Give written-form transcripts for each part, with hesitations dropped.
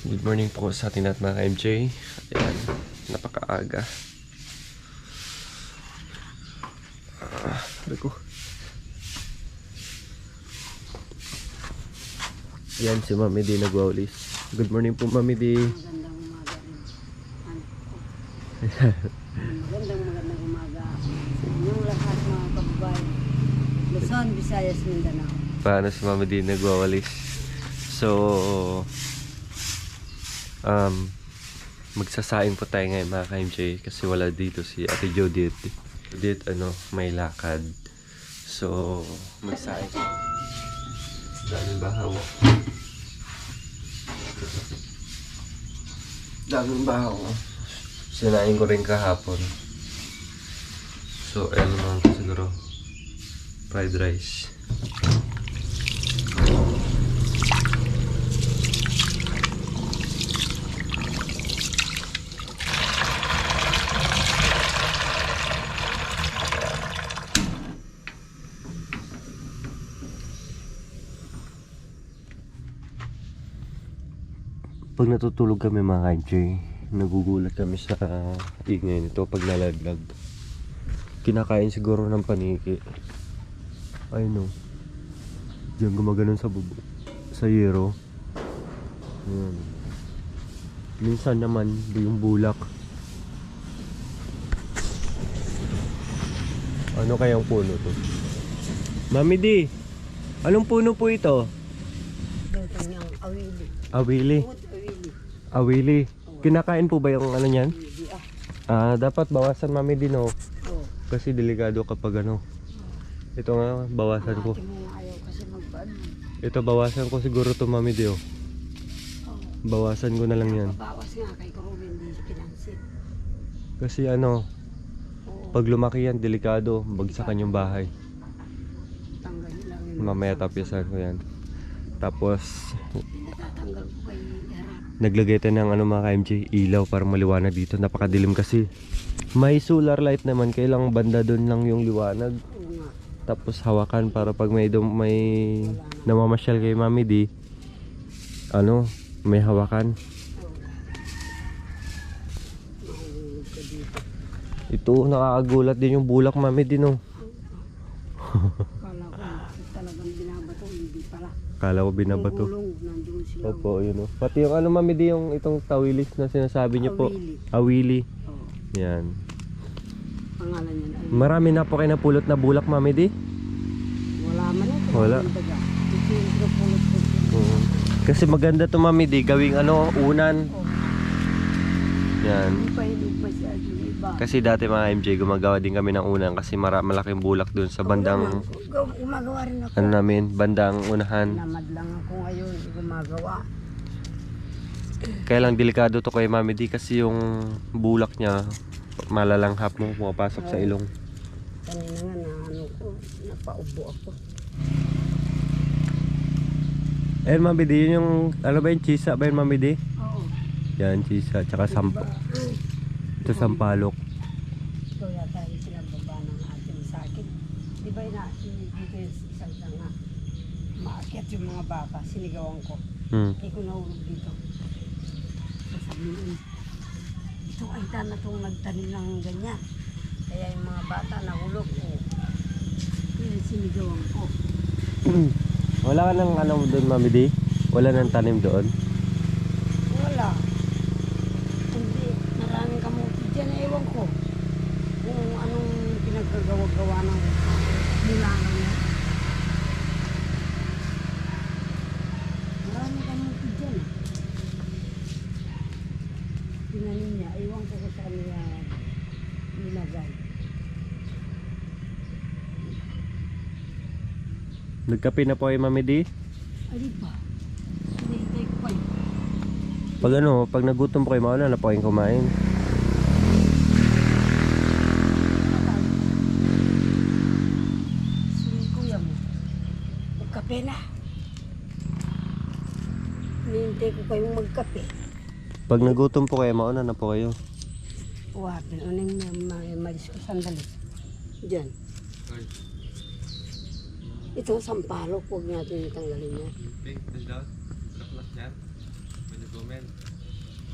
Good morning po sa ating lahat mga ka-MJ. Ayan, napakaaga. Sabi ko. Ayan si Mami D nagwawalis. Good morning po Mami D. Magandang umaga rin. Magandang umaga sa inyong lahat mga kababayan. Luzon, Visayas, Mindanao. Paano si Mami D nagwawalis? So, magsasaing po tayo ngayon mga ka-MJ kasi wala dito si Ate Judith. Judith may lakad. So, magsaing. Daming bahaw. Daming bahaw. Sinaing ko rin kahapon. So, ayan naman siguro. Fried rice. Pag natutulog kami mga ka-MJ, nagugulat kami sa ingay nito pag nalaglag. Kinakain siguro ng paniki. Ay no. Diyan gumaganon sa yero. Ayan. Minsan naman yung bulak. Ano kayang puno to? Mami D, anong puno po ito? Ito niyang awili. Awili. Awili. Awili. Kinakain po ba yung ano niyan? Awili Dapat bawasan Mami D no. Oh. Kasi delikado kapag Ito nga, bawasan ko. Ate mo nga ayaw kasi magpaano. Ito, bawasan ko siguro to Mami D oh. Bawasan ko na lang yan. Bawas nga kay Corbin, hindi pinansin. Kasi Oo. pag lumaki yan, delikado. Bagsakan yung bahay. Tanggalin lang yun. Mamaya tapyasan ko yan. Tapos, Natatanggal ko kay Harap. naglagay tayo ng mga ka-MJ, ilaw para maliwanag dito. Napakadilim kasi. May solar light naman, kailang banda doon lang yung liwanag. Oo nga. Tapos hawakan para pag may namamasyal kay Mami D, may hawakan. Mahulog ka dito. Ito, nakakagulat din yung bulak Mami D no. Kala ko talagang binabato, hindi pala. Kala ko binabato. Gulong, nandun sila. Opo, yun o. Pati yung Mami D, yung itong tawilis na sinasabi niyo po. Awili. Awili. Oo. Yan. Pangalan yan ay Marami na po kayo napulot na bulak Mami D. wala man ito. Wala. Kasi maganda to Mami D, gawing unan. Yan. Hindi pa hilig masyado yung iba. Kasi dati mga MJ, gumagawa din kami ng unan kasi malaking bulak dun sa bandang Gumagawa rin ako. namin, bandang unahan. Namad lang ako ngayon, gumagawa. Kaya lang delikado to kay Mami D kasi yung bulak niya malalanghap mo, pumapasok sa ilong. Kanina nga na napaubo ako. Eh Mami D, yun yung, ba yung chisa ba yun Mami D? Oo. Yan, chisa, tsaka ito sampalok. Ito yata yung sinababa ng ating sakit. Di ba dito yung isang nga maakyat yung mga baka, sinigawan ko. Hindi ko nahulog dito. Sasabihin, ito ay na itong nagtanim ng ganyan. Kaya yung mga bata nahulog. Kaya sinigawan ko. Wala ka ng doon Mami D? Wala nang tanim doon? Wala. Hindi. Maraming kamuti dyan. Ewan ko. Kung anong pinagkagawa-gawa ng nilangan niya. Maraming kamuti dyan. Tinanim niya. Ewan ko kung saan niya nilagay. Nagkape na po kayo Mami D? Ay ba? Hinihintay ko kayo. Pag nagutom po kayo, mauna na po kayong kumain. Si kuya mo. Magkape na. Hinihintay ko kayong magkape. Pag nagutom po kayo, mauna na po kayo. Wapin, uning malis ko sandali. Diyan. Ito, sampalok. Huwag natin itanggalin yan. Pwede daw. Laklas yan. Pwede comment.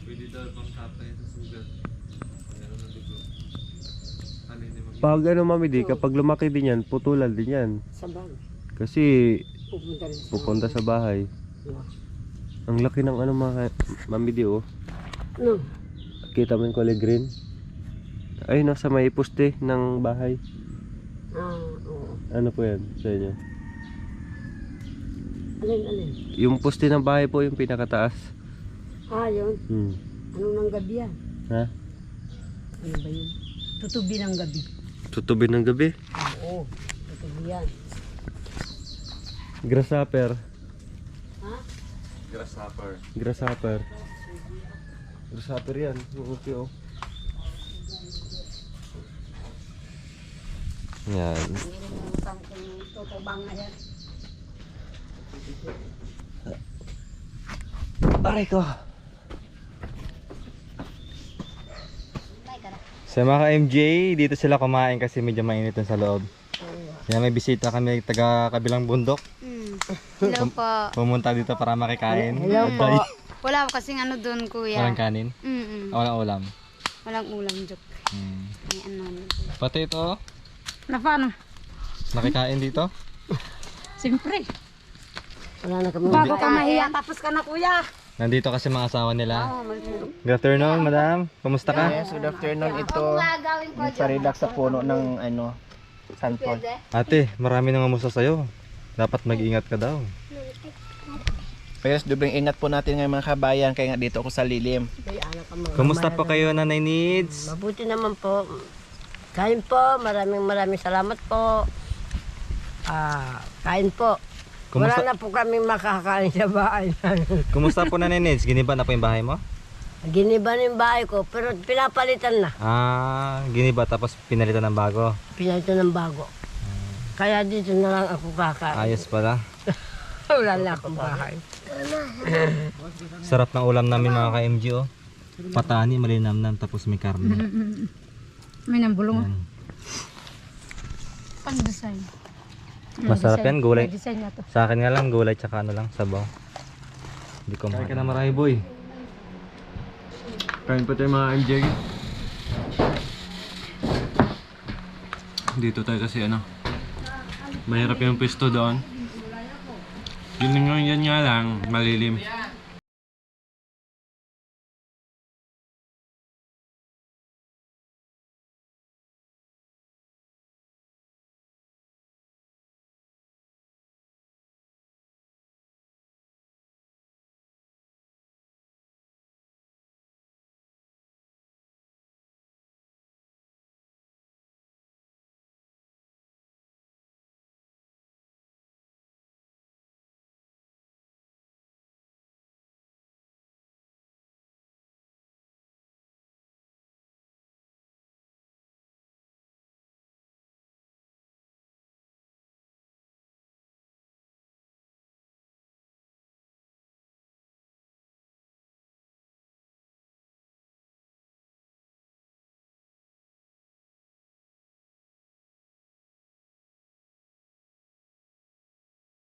Pwede daw pang kapay sa sugat. Pag ano ng dugo. Ano hindi mag- Pag ano mami di, kapag lumaki din yan, putulan din yan. Sa bag. Kasi Pupunta rin sa pupunta sa bahay. No. Ang laki ng ano mga mami di oh. No. Kita mo yung kulay green? Ay, nasa may poste ng bahay. Oo. Ano po yan sa inyo? Alin? Yung poste ng bahay po yung pinakataas. Yun. Hmm. Anong ng gabi yan? Ha? Ano ba yun? Tutubi ng gabi. Tutubi ng gabi. Oo. Tutubi yan. Grasshopper. Ha? Grasshopper. Grasshopper. Grasshopper yan. Okay oh. Yan. Hindi rin yung kung tutubang na yan. Aray ko. Sa mga ka-MJ, dito sila kumain kasi medyo mainit dun sa loob. Kaya may bisita kami taga kabilang bundok. Hello po. Pumunta dito para makikain. Hello po. Wala kasing ano doon, kuya. Walang kanin? Walang ulam. Walang ulam, joke. Hmm. May ano. Pati ito, Na paano? nakikain dito. Siyempre. Wala na kami. Bago ka mahiya, tapos ka na, kuya. Nandito kasi mga asawa nila. Good afternoon, madam. Kumusta ka? Yes, good afternoon. Ito, sa-relax sa puno ng ano, sandpod. Ate, marami nang mamusta sa'yo. Dapat mag-ingat ka daw. Pero sobrang ingat po natin ngayon mga kabayan, kaya nga dito ako sa lilim. May anak ka mga. Kumusta po kayo, Nanay Needs? Mabuti naman po. Kain po. Maraming salamat po. Kain po. Kumusta, Wala na po kami makakain sa bahay. kumusta po, Nanay Needs? Giniba na po yung bahay mo? Giniba na yung bahay ko, pero pinapalitan na. Giniba tapos pinalitan ng bago. Pinalitan ng bago. Kaya dito na lang ako kakain. Ayos pala. Wala na akong bahay. Sarap ng ulam namin mga ka-MG oh. Patani, malinamnam, tapos may karne. May nambulong. Yan. Pang-design. Masarap yan, gulay. Design na to. Sa akin nga lang, gulay tsaka ano lang, sabaw. Hindi ko mahal. Kaya ka na marami boy. Kain pa tayo mga MJ. Dito tayo kasi ano, mahirap yung pwesto doon. Yun nga lang, malilim.